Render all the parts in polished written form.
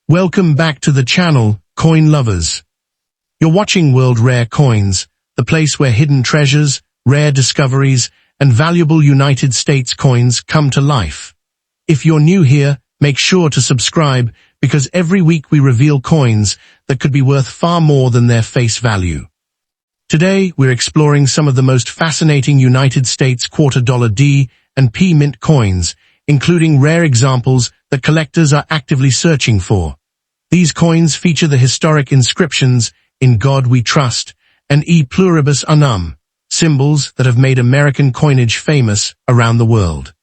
Welcome back to the channel, Coin Lovers. You're watching World Rare Coins, the place where hidden treasures, rare discoveries, and valuable United States coins come to life. If you're new here, make sure to subscribe, because every week we reveal coins that could be worth far more than their face value. Today, we're exploring some of the most fascinating United States quarter-dollar D and P mint coins, including rare examples that collectors are actively searching for. These coins feature the historic inscriptions, "In God We Trust," and "E Pluribus Unum," symbols that have made American coinage famous around the world.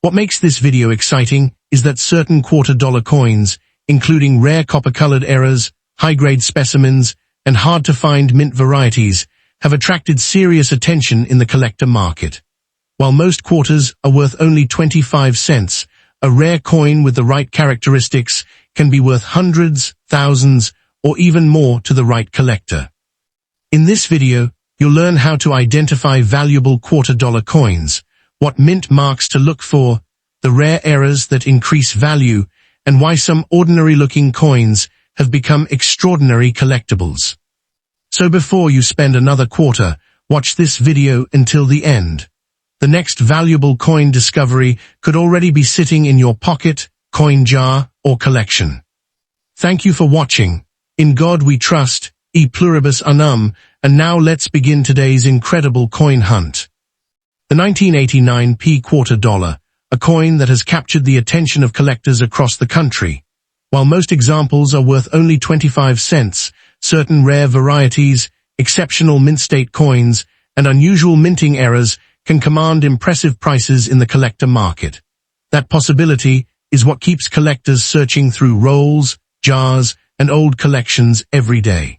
What makes this video exciting is that certain quarter-dollar coins, including rare copper-colored errors, high-grade specimens, and hard-to-find mint varieties, have attracted serious attention in the collector market. While most quarters are worth only 25 cents, a rare coin with the right characteristics can be worth hundreds, thousands, or even more to the right collector. In this video, you'll learn how to identify valuable quarter-dollar coins, what mint marks to look for, the rare errors that increase value, and why some ordinary-looking coins have become extraordinary collectibles. So before you spend another quarter, watch this video until the end. The next valuable coin discovery could already be sitting in your pocket, coin jar, or collection. Thank you for watching. In God We Trust, E Pluribus Unum, and now let's begin today's incredible coin hunt. The 1989 P quarter dollar, a coin that has captured the attention of collectors across the country. While most examples are worth only 25 cents, certain rare varieties, exceptional mint state coins, and unusual minting errors can command impressive prices in the collector market. That possibility is what keeps collectors searching through rolls, jars, and old collections every day.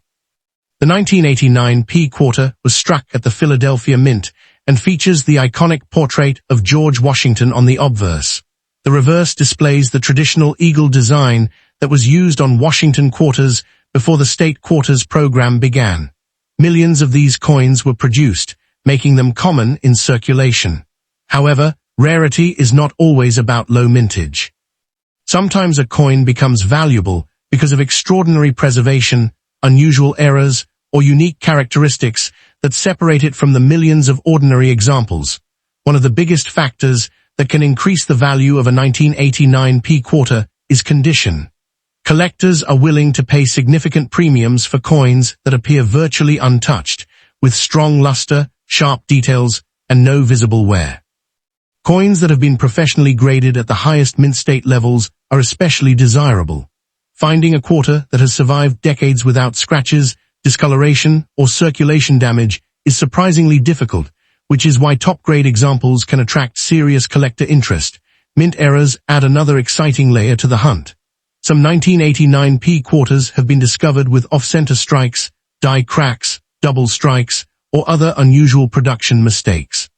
The 1989 P quarter was struck at the Philadelphia Mint and features the iconic portrait of George Washington on the obverse. The reverse displays the traditional eagle design that was used on Washington quarters before the state quarters program began. Millions of these coins were produced, making them common in circulation. However, rarity is not always about low mintage. Sometimes a coin becomes valuable because of extraordinary preservation, unusual errors, or unique characteristics that separate it from the millions of ordinary examples. One of the biggest factors that can increase the value of a 1989 P quarter is condition. Collectors are willing to pay significant premiums for coins that appear virtually untouched, with strong luster, sharp details, and no visible wear. Coins that have been professionally graded at the highest mint state levels are especially desirable. Finding a quarter that has survived decades without scratches, discoloration, or circulation damage is surprisingly difficult, which is why top-grade examples can attract serious collector interest. Mint errors add another exciting layer to the hunt. Some 1989 P quarters have been discovered with off-center strikes, die cracks, double strikes, or other unusual production mistakes.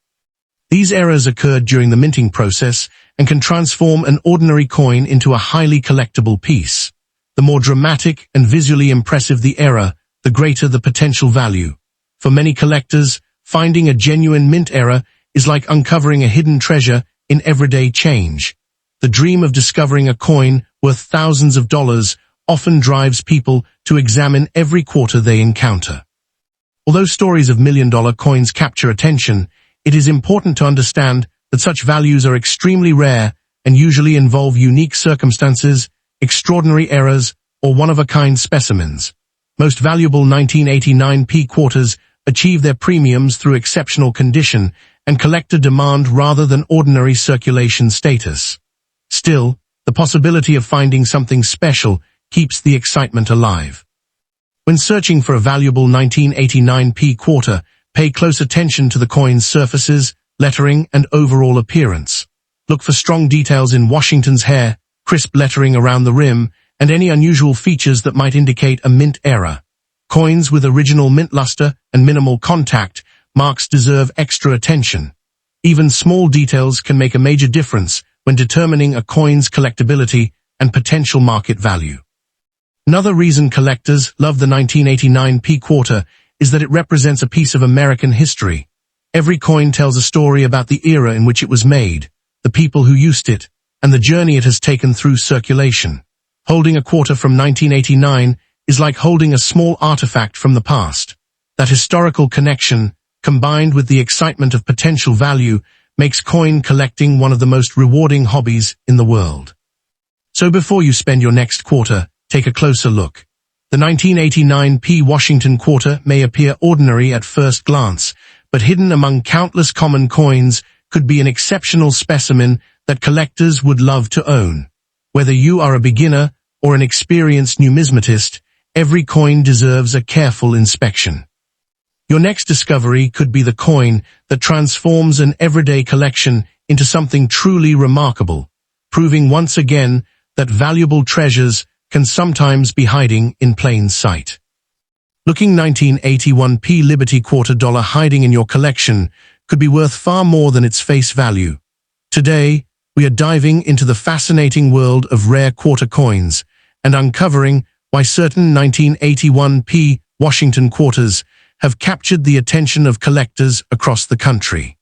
These errors occurred during the minting process and can transform an ordinary coin into a highly collectible piece. The more dramatic and visually impressive the error, the greater the potential value. For many collectors, finding a genuine mint error is like uncovering a hidden treasure in everyday change. The dream of discovering a coin worth thousands of dollars often drives people to examine every quarter they encounter. Although stories of million-dollar coins capture attention, it is important to understand that such values are extremely rare and usually involve unique circumstances, extraordinary errors, or one-of-a-kind specimens. Most valuable 1989 P quarters achieve their premiums through exceptional condition and collector demand rather than ordinary circulation status. Still, the possibility of finding something special keeps the excitement alive. When searching for a valuable 1989 P quarter, pay close attention to the coin's surfaces, lettering, and overall appearance. Look for strong details in Washington's hair, crisp lettering around the rim, and any unusual features that might indicate a mint error. Coins with original mint luster and minimal contact marks deserve extra attention. Even small details can make a major difference when determining a coin's collectability and potential market value. Another reason collectors love the 1989 P quarter is that it represents a piece of American history. Every coin tells a story about the era in which it was made, the people who used it, and the journey it has taken through circulation. Holding a quarter from 1989 is like holding a small artifact from the past. That historical connection, combined with the excitement of potential value, makes coin collecting one of the most rewarding hobbies in the world. So before you spend your next quarter, take a closer look. The 1989p Washington quarter may appear ordinary at first glance, but hidden among countless common coins could be an exceptional specimen that collectors would love to own. Whether you are a beginner or an experienced numismatist, every coin deserves a careful inspection. Your next discovery could be the coin that transforms an everyday collection into something truly remarkable, proving once again that valuable treasures can sometimes be hiding in plain sight. Looking 1981p Liberty quarter dollar hiding in your collection could be worth far more than its face value. Today, we are diving into the fascinating world of rare quarter coins and uncovering why certain 1981p Washington quarters have captured the attention of collectors across the country.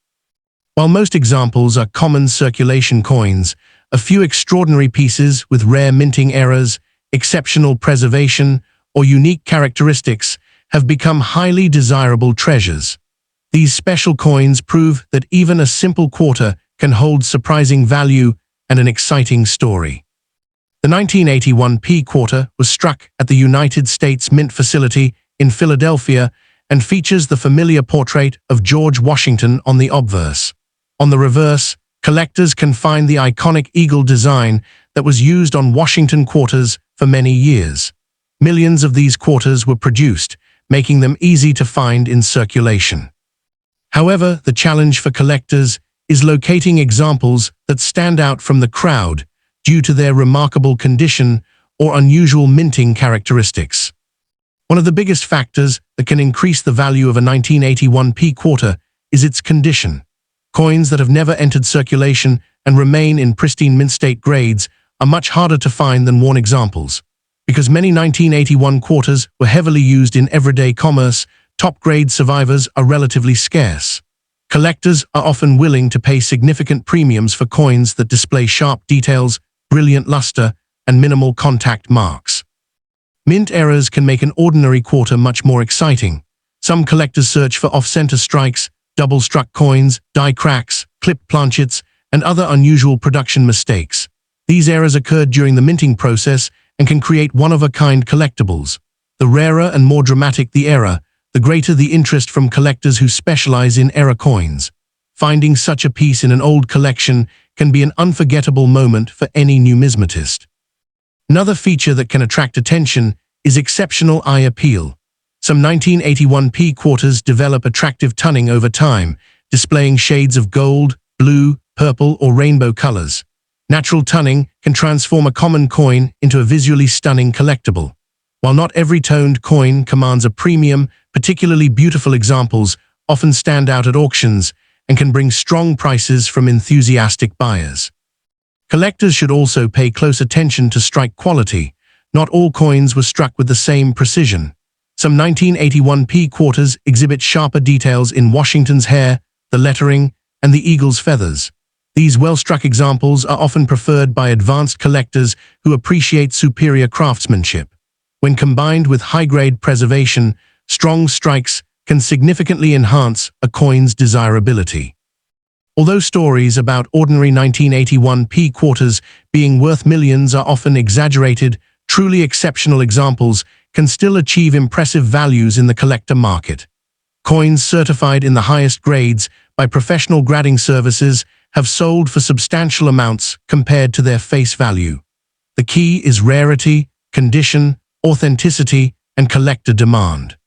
While most examples are common circulation coins, a few extraordinary pieces with rare minting errors, exceptional preservation, or unique characteristics have become highly desirable treasures. These special coins prove that even a simple quarter can hold surprising value and an exciting story. The 1981p quarter was struck at the United States Mint facility in Philadelphia and features the familiar portrait of George Washington on the obverse. On the reverse, collectors can find the iconic eagle design that was used on Washington quarters for many years. Millions of these quarters were produced, making them easy to find in circulation. However, the challenge for collectors is locating examples that stand out from the crowd due to their remarkable condition or unusual minting characteristics. One of the biggest factors that can increase the value of a 1981p quarter is its condition. Coins that have never entered circulation and remain in pristine mint state grades are much harder to find than worn examples. Because many 1981 quarters were heavily used in everyday commerce, top-grade survivors are relatively scarce. Collectors are often willing to pay significant premiums for coins that display sharp details, brilliant luster, and minimal contact marks. Mint errors can make an ordinary quarter much more exciting. Some collectors search for off-center strikes, double-struck coins, die cracks, clipped planchets, and other unusual production mistakes. These errors occurred during the minting process and can create one-of-a-kind collectibles. The rarer and more dramatic the error, the greater the interest from collectors who specialize in error coins. Finding such a piece in an old collection can be an unforgettable moment for any numismatist. Another feature that can attract attention is exceptional eye appeal. Some 1981p quarters develop attractive toning over time, displaying shades of gold, blue, purple, or rainbow colors. Natural toning can transform a common coin into a visually stunning collectible. While not every toned coin commands a premium, particularly beautiful examples often stand out at auctions and can bring strong prices from enthusiastic buyers. Collectors should also pay close attention to strike quality. Not all coins were struck with the same precision. Some 1981p quarters exhibit sharper details in Washington's hair, the lettering, and the eagle's feathers. These well-struck examples are often preferred by advanced collectors who appreciate superior craftsmanship. When combined with high-grade preservation, strong strikes can significantly enhance a coin's desirability. Although stories about ordinary 1981p quarters being worth millions are often exaggerated, truly exceptional examples can still achieve impressive values in the collector market. Coins certified in the highest grades by professional grading services have sold for substantial amounts compared to their face value. The key is rarity, condition, authenticity, and collector demand.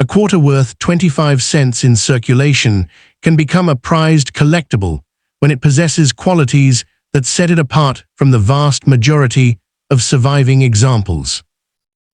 A quarter worth 25 cents in circulation can become a prized collectible when it possesses qualities that set it apart from the vast majority of surviving examples.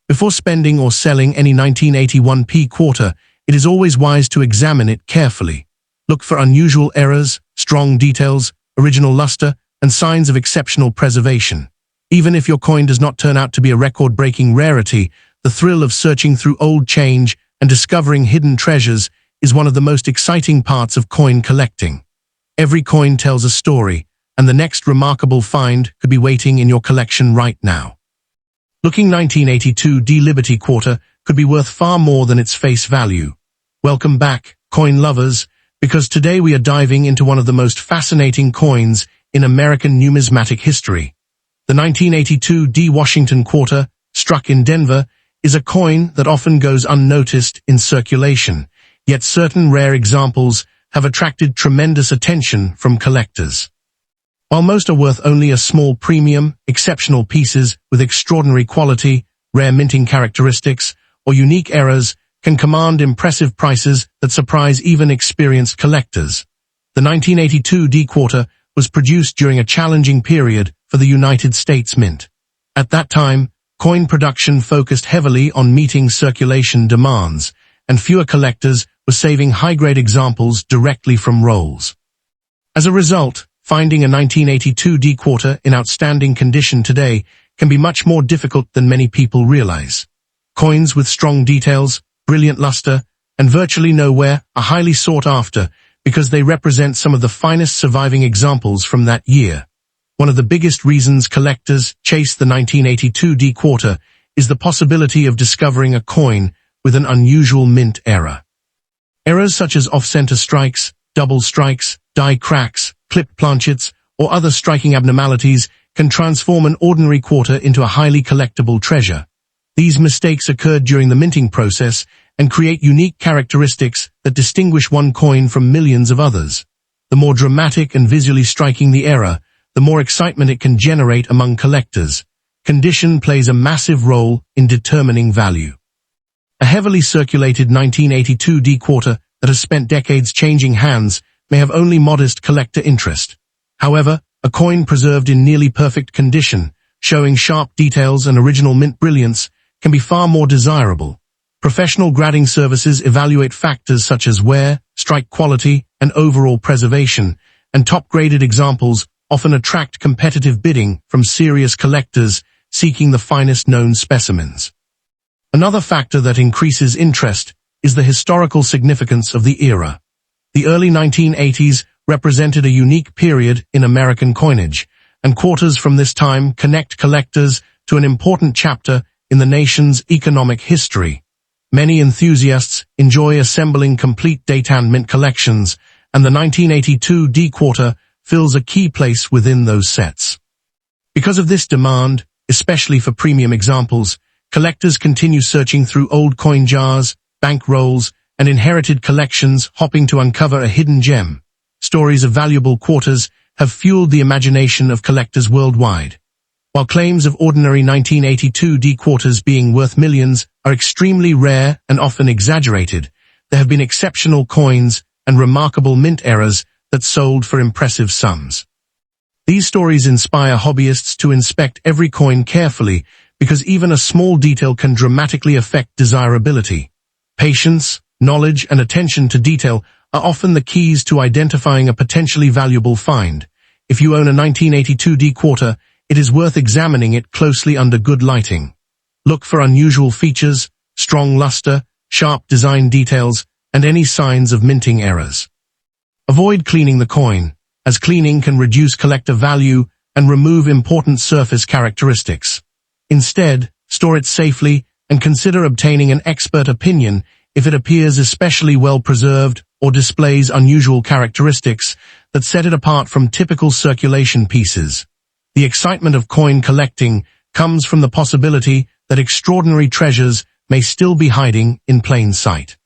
Before spending or selling any 1981p quarter, it is always wise to examine it carefully. Look for unusual errors, strong details, original luster, and signs of exceptional preservation. Even if your coin does not turn out to be a record-breaking rarity, the thrill of searching through old change and discovering hidden treasures is one of the most exciting parts of coin collecting. Every coin tells a story, and the next remarkable find could be waiting in your collection right now. Looking 1982 D Liberty Quarter could be worth far more than its face value. Welcome back, coin lovers, because today we are diving into one of the most fascinating coins in American numismatic history. The 1982 D Washington Quarter, struck in Denver, is a coin that often goes unnoticed in circulation, yet certain rare examples have attracted tremendous attention from collectors. While most are worth only a small premium, exceptional pieces with extraordinary quality, rare minting characteristics, or unique errors can command impressive prices that surprise even experienced collectors. The 1982 D Quarter was produced during a challenging period for the United States Mint. At that time, coin production focused heavily on meeting circulation demands, and fewer collectors were saving high-grade examples directly from rolls. As a result, finding a 1982 D Quarter in outstanding condition today can be much more difficult than many people realize. Coins with strong details, brilliant luster, and virtually no wear are highly sought after because they represent some of the finest surviving examples from that year. One of the biggest reasons collectors chase the 1982 D Quarter is the possibility of discovering a coin with an unusual mint error. Errors such as off-center strikes, double strikes, die cracks, clipped planchets, or other striking abnormalities can transform an ordinary quarter into a highly collectible treasure. These mistakes occurred during the minting process and create unique characteristics that distinguish one coin from millions of others. The more dramatic and visually striking the error, the more excitement it can generate among collectors. Condition plays a massive role in determining value. A heavily circulated 1982 D Quarter that has spent decades changing hands may have only modest collector interest. However, a coin preserved in nearly perfect condition, showing sharp details and original mint brilliance, can be far more desirable. Professional grading services evaluate factors such as wear, strike quality, and overall preservation, and top-graded examples often attract competitive bidding from serious collectors seeking the finest known specimens. Another factor that increases interest is the historical significance of the era. The early 1980s represented a unique period in American coinage, and quarters from this time connect collectors to an important chapter in the nation's economic history. Many enthusiasts enjoy assembling complete date and mint collections, and the 1982 D Quarter fills a key place within those sets. Because of this demand, especially for premium examples, collectors continue searching through old coin jars, bank rolls, and inherited collections, hoping to uncover a hidden gem. Stories of valuable quarters have fueled the imagination of collectors worldwide. While claims of ordinary 1982 D Quarters being worth millions are extremely rare and often exaggerated, there have been exceptional coins and remarkable mint errors that sold for impressive sums. These stories inspire hobbyists to inspect every coin carefully because even a small detail can dramatically affect desirability. Patience, knowledge, and attention to detail are often the keys to identifying a potentially valuable find. If you own a 1982 D Quarter, it is worth examining it closely under good lighting. Look for unusual features, strong luster, sharp design details, and any signs of minting errors. Avoid cleaning the coin, as cleaning can reduce collector value and remove important surface characteristics. Instead, store it safely and consider obtaining an expert opinion if it appears especially well preserved or displays unusual characteristics that set it apart from typical circulation pieces. The excitement of coin collecting comes from the possibility that extraordinary treasures may still be hiding in plain sight.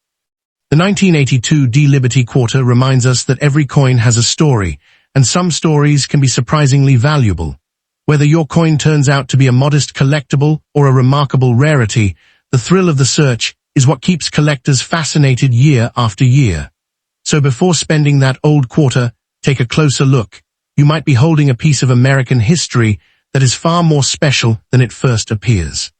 The 1982 D Liberty Quarter reminds us that every coin has a story, and some stories can be surprisingly valuable. Whether your coin turns out to be a modest collectible or a remarkable rarity, the thrill of the search is what keeps collectors fascinated year after year. So before spending that old quarter, take a closer look. You might be holding a piece of American history that is far more special than it first appears.